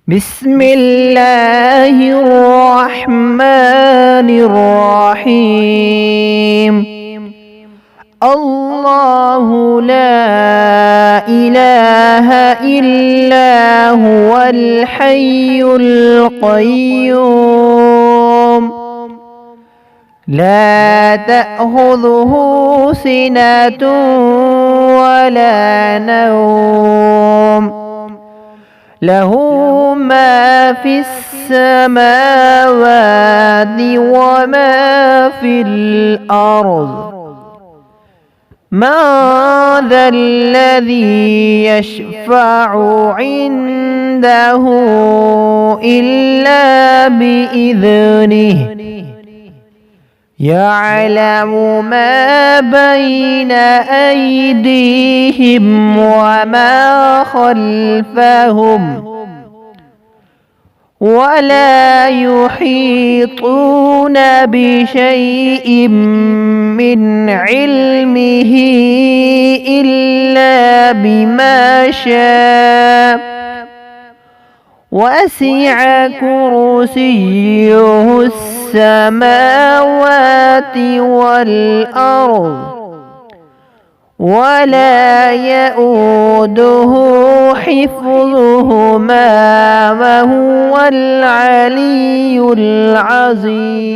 بسم الله الرحمن الرحيم. الله لا إله إلا هو الحي القيوم لا تأخذه سنة ولا نوم له ما في السماوات وما في الأرض. من ذا الذي يشفع عنده إلا بإذنه يعلم ما بين أيديهم وما خلفهم ولا يحيطون بشيء من علمه إلا بما شاء وسع كرسيه السماوات والأرض ولا يؤوده حفظهما وهو العلي العظيم.